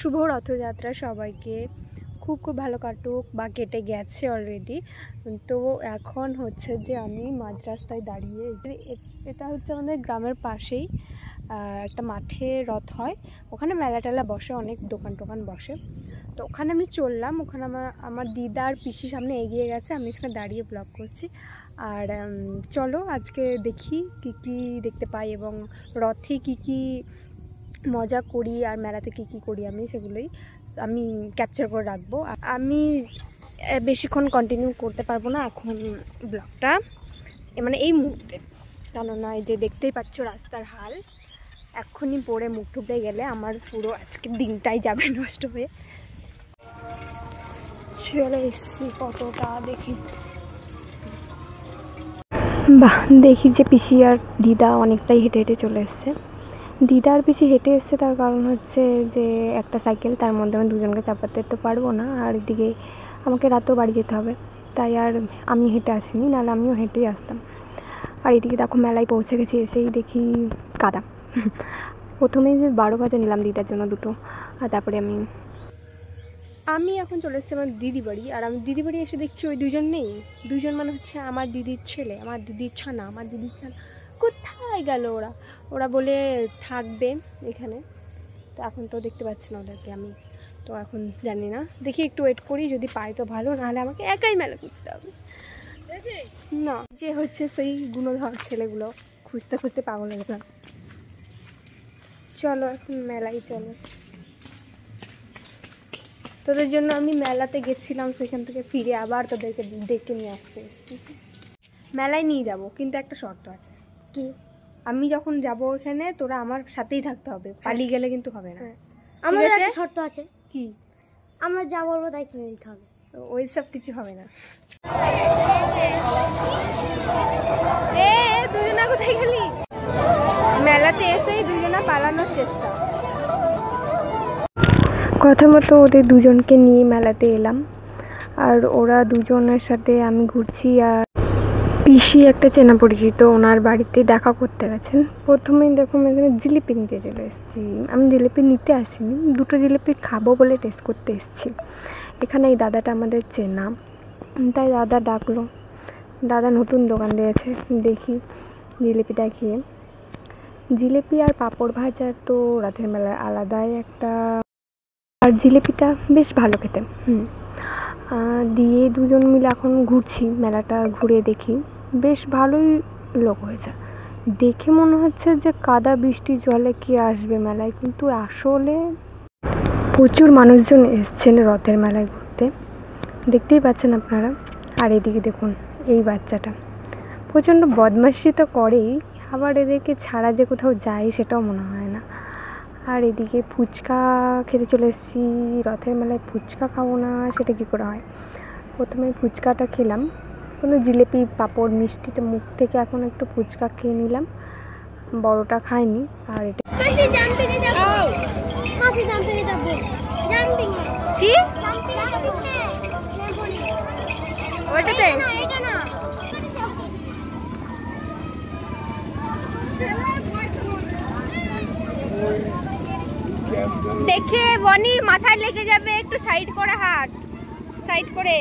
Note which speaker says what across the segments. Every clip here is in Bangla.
Speaker 1: শুভ রথযাত্রা সবাইকে। খুব খুব ভালো কাটুক বা কেটে গেছে অলরেডি। তো এখন হচ্ছে যে আমি মাঝ রাস্তায় দাঁড়িয়ে, এটা হচ্ছে আমাদের গ্রামের পাশেই একটা মাঠে রথ হয়, ওখানে মেলা টেলা বসে, অনেক দোকান টোকান বসে। তো ওখানে আমি চললাম, ওখানে আমার দিদার পিসি সামনে এগিয়ে গেছে, আমি এখানে দাঁড়িয়ে ব্লগ করছি। আর চলো আজকে দেখি কী কী দেখতে পাই এবং রথে কী কী মজা করি আর মেলাতে কী কী করি আমি সেগুলোই আমি ক্যাপচার করে রাখবো। আমি বেশিক্ষণ কন্টিনিউ করতে পারবো না এখন ব্লগটা, মানে এই মুহূর্তে, কেননা এই যে দেখতেই পাচ্ছ রাস্তার হাল, এক্ষুনি পরে মুখ টুকতে গেলে আমার পুরো আজকের দিনটাই যাবে নষ্ট হয়ে। চলে এসছি, কতটা দেখি, বাহ দেখি যে পিসি আর দিদা অনেকটাই হেঁটে হেঁটে চলে এসছে। দিদা আর পিসি হেঁটে এসছে, তার কারণ হচ্ছে যে একটা সাইকেল, তার মধ্যে আমি দুজনকে চাপাতে তো পারবো না, আর এদিকে আমাকে রাতেও বাড়ি যেতে হবে, তাই আর আমি হেঁটে আসিনি, নাহলে আমিও হেঁটেই আসতাম। আর এদিকে দেখো মেলায় পৌঁছে গেছি, এসেই দেখি কাদা। প্রথমেই যে 12 ভাজা নিলাম দিদার জন্য দুটো, আর তারপরে আমি এখন চলে এসেছি আমার দিদি বাড়ি। আর আমি দিদি বাড়ি এসে দেখছি ওই দুজন নেই, দুজন মানে হচ্ছে আমার দিদির ছেলে, আমার দিদির ছানা, কোথায় গেল ওরা? ওরা বলে থাকবে এখানে, তো এখন তো দেখতে পাচ্ছি না ওদেরকে আমি, তো এখন জানি না, দেখি একটু ওয়েট করি, যদি পাই তো ভালো, নাহলে আমাকে একাই মেলা করতে হবে। না যে হচ্ছে সেই গুণধর ছেলেগুলো খুঁজতে খুঁজতে পাগল হয়ে গেলাম। চলো এখন মেলাই চলো। তোদের জন্য আমি মেলাতে গেছিলাম, সেখান থেকে ফিরে আবার তোদেরকে ডেকে নিয়ে আসতে এসেছি। মেলায় নিয়ে যাব, কিন্তু একটা শর্ত আছে। কি? আমি যখন যাব ওখানে তোরা আমার সাথেই থাকতে হবে, পালিয়ে গেলে কিন্তু হবে না।
Speaker 2: আমাদের একটা শর্ত আছে।
Speaker 1: কি?
Speaker 2: আমরা যা বলবো তাই কিনে নিতে হবে।
Speaker 1: ওই সব কিছু হবে না। দুজনা কোথায় গেলি? মেলাতে এসেই দুজনা পালানোর চেষ্টা। কথা মতো ওদের দুজনকে নিয়ে মেলাতে এলাম, আর ওরা দুজনের সাথে আমি ঘুরছি। আর পিসি একটা চেনা পরিচিত, ওনার বাড়িতে দেখা করতে গেছেন। প্রথমেই দেখুন এখানে জিলিপি নিতে চলে এসেছি। আমি জিলিপি নিতে আসিনি, দুটো জিলিপি খাবো বলে টেস্ট করতে এসেছি। এখানে এই দাদাটা আমাদের চেনা, তাই দাদা ডাকলো। দাদা নতুন দোকান দিয়েছে, দেখি জিলিপিটা খেয়ে। জিলিপি আর পাঁপড় ভাজার তো রাতের মেলার আলাদাই একটা, আর জিলিপিটা বেশ ভালো খেতে। দিয়ে দুজন মিলে এখন ঘুরছি, মেলাটা ঘুরে দেখি বেশ ভালোই লোক হয়েছে। দেখে মনে হচ্ছে যে কাদা বৃষ্টি জলে কি আসবে মেলায়, কিন্তু আসলে প্রচুর মানুষজন এসছেন রথের মেলায় ঘুরতে, দেখতেই পাচ্ছেন আপনারা। আর এদিকে দেখুন এই বাচ্চাটা প্রচণ্ড বদমাইশি তো করেই, আবার এদেরকে ছাড়া যে কোথাও যায় সেটাও মনে হয় না। আর এদিকে ফুচকা খেতে চলে এসেছি। রথের মেলায় ফুচকা খাবো না সেটা কী করে হয়? প্রথমে ফুচকাটা খেলাম, কোনো জিলিপি পাঁপড় মিষ্টিটা মুখ থেকে এখন একটু ফুচকা খেয়ে নিলাম, বড়টা খাইনি। আর এটা কি ওইটাতে দেখে বনি মাথায় লেগে যাবে, একটু সাইড করে হাঁট, সাইড করে।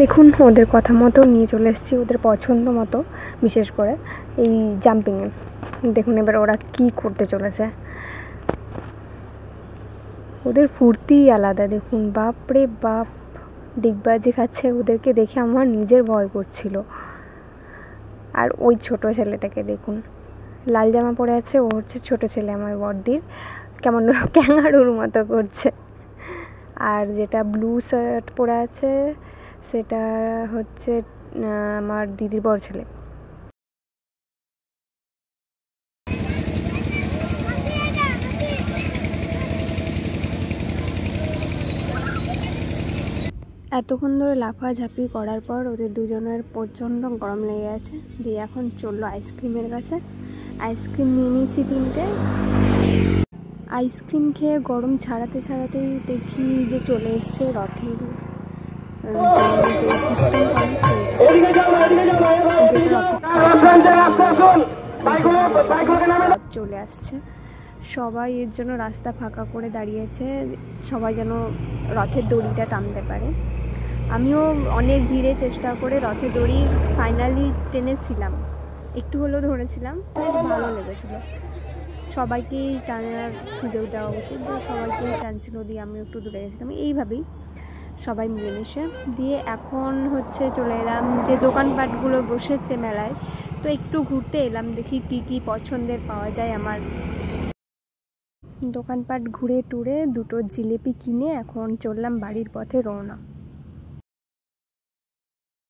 Speaker 1: দেখুন ওদের কথা মতো নিয়ে চলে এসেছি, ওদের পছন্দ মতো, বিশেষ করে এই জাম্পিংয়ে। দেখুন এবার ওরা কি করতে চলেছে, ওদের ফুর্তি আলাদা। দেখুন বাপরে বাপ, ডিগবাজি খাচ্ছে, ওদেরকে দেখে আমার নিজের ভয় করছিল। আর ওই ছোট ছেলেটাকে দেখুন, লাল জামা পরে আছে, ও হচ্ছে ছোট ছেলে আমার বড়দির, কেমন ক্যাঙ্গারুর মতো করছে। আর যেটা ব্লু শার্ট পরে আছে সেটা হচ্ছে আমার দিদির বড় ছেলে। এতক্ষণ ধরে লাফাঝাপি করার পর ওদের দুজনের প্রচণ্ড গরম লেগে আছে, দিয়ে এখন চললো আইসক্রিমের কাছে। আইসক্রিম নিয়ে নিয়েছি 3টে। আইসক্রিম খেয়ে গরম ছাড়াতে ছাড়াতেই দেখি যে চলে এসছে রথের চলে আসছে। সবাই এর জন্য রাস্তা ফাঁকা করে দাঁড়িয়েছে, সবাই যেন রথের দড়িটা টানতে পারে। আমিও অনেক ভিড়ে চেষ্টা করে রথের দড়ি ফাইনালি টেনেছিলাম, একটু হলেও ধরেছিলাম, বেশ ভালো লেগেছিল। সবাইকেই টানার সুযোগ দেওয়া উচিত, সবাইকেই টানছিল, দিয়ে আমি একটু দূরে গেছিলাম। এইভাবেই সবাই মিলেমিশে দিয়ে এখন হচ্ছে চলে এলাম যে দোকানপাটগুলো বসেছে মেলায়, তো একটু ঘুরতে এলাম, দেখি কি কি পছন্দের পাওয়া যায় আমার। দোকানপাট ঘুরে টুরে দুটো জিলিপি কিনে এখন চললাম বাড়ির পথে রওনা।